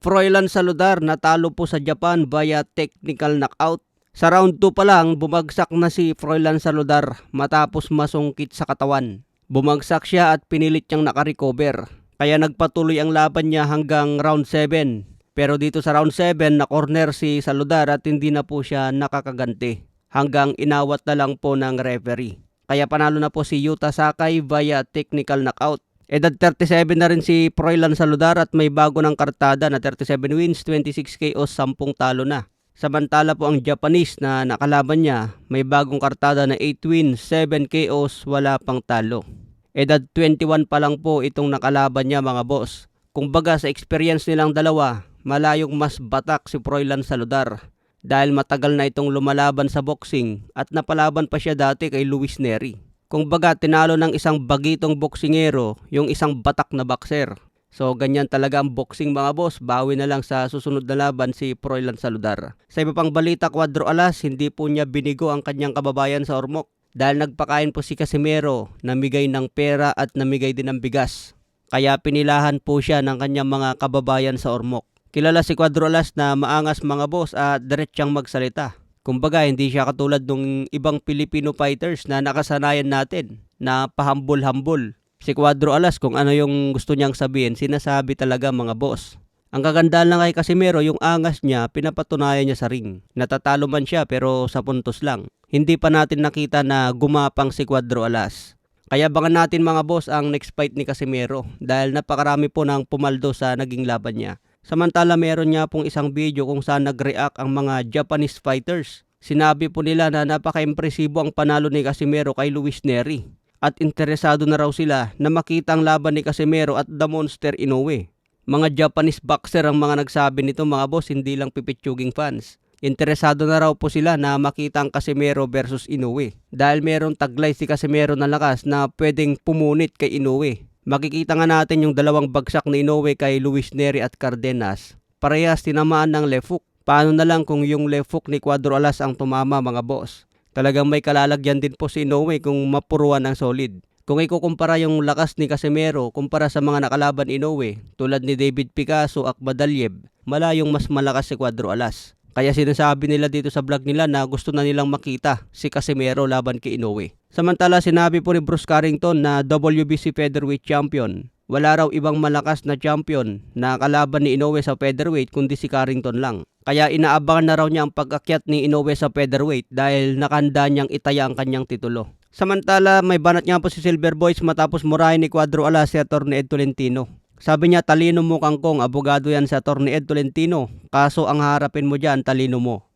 Froilan Saludar natalo po sa Japan via technical knockout. Sa round 2 pa lang, bumagsak na si Froilan Saludar matapos masungkit sa katawan. Bumagsak siya at pinilit niyang nakarecover. Kaya nagpatuloy ang laban niya hanggang round 7. Pero dito sa round 7, na-corner si Saludar at hindi na po siya nakakaganti. Hanggang inawat na lang po ng referee. Kaya panalo na po si Yuta Sakai via technical knockout. Edad 37 na rin si Froilan Saludar at may bago ng kartada na 37 wins, 26 KOs, 10 talo na. Samantala po ang Japanese na nakalaban niya, may bagong kartada na 8 wins, 7 KOs, wala pang talo. Edad 21 pa lang po itong nakalaban niya mga boss. Kumbaga sa experience nilang dalawa, malayong mas batak si Froilan Saludar. Dahil matagal na itong lumalaban sa boxing at napalaban pa siya dati kay Luis Neri. Kung baga tinalo ng isang bagitong boksingero yung isang batak na boxer. So ganyan talaga ang boxing mga boss, bawi na lang sa susunod na laban si Froilan Saludar. Sa iba pang balita, Cuadro Alas, hindi po niya binigo ang kanyang kababayan sa Ormoc. Dahil nagpakain po si Casimero, namigay ng pera at namigay din ng bigas. Kaya pinilahan po siya ng kanyang mga kababayan sa Ormoc. Kilala si Cuadro Alas na maangas mga boss at diretsyang magsalita. Kumbaga hindi siya katulad ng ibang Filipino fighters na nakasanayan natin na pahambol-hambol. Si Cuadro Alas kung ano yung gusto niyang sabihin, sinasabi talaga mga boss. Ang kagandahan lang kay Casimero, yung angas niya, pinapatunayan niya sa ring. Natatalo man siya pero sa puntos lang. Hindi pa natin nakita na gumapang si Cuadro Alas. Kaya abangan natin mga boss ang next fight ni Casimero dahil napakarami po ng pumaldo sa naging laban niya. Samantala meron niya pong isang video kung saan nag-react ang mga Japanese fighters. Sinabi po nila na napaka-impresibo ang panalo ni Casimero kay Luis Neri. At interesado na raw sila na makita ang laban ni Casimero at The Monster Inoue. Mga Japanese boxer ang mga nagsabi nito mga boss, hindi lang pipitsuging fans. Interesado na raw po sila na makita ang Casimero versus Inoue. Dahil merong taglay si Casimero na lakas na pwedeng pumunit kay Inoue. Makikita nga natin yung dalawang bagsak ni Inoue kay Luis Neri at Cardenas. Parehas tinamaan ng left hook. Paano na lang kung yung left hook ni Cuadro Alas ang tumama mga boss? Talagang may kalalagyan din po si Inoue kung mapuruan ng solid. Kung ikukumpara yung lakas ni Casimero kumpara sa mga nakalaban Inoue tulad ni David Picasso at Badaliev, malayong mas malakas si Cuadro Alas. Kaya sinasabi nila dito sa vlog nila na gusto na nilang makita si Casimero laban kay Inoue. Samantala sinabi po ni Bruce Carrington na WBC featherweight champion. Wala raw ibang malakas na champion na kalaban ni Inoue sa featherweight kundi si Carrington lang. Kaya inaabangan na raw niya ang pag-akyat ni Inoue sa featherweight dahil nakahanda niyang itaya ang kanyang titulo. Samantala may banat nga po si Silver Boys matapos murahin ni Cuadro Alas si Atty. Ed Tolentino. Sabi niya, talino mo kangkong, abogado yan sa Atty. Ed Tolentino. Kaso ang harapin mo dyan, talino mo.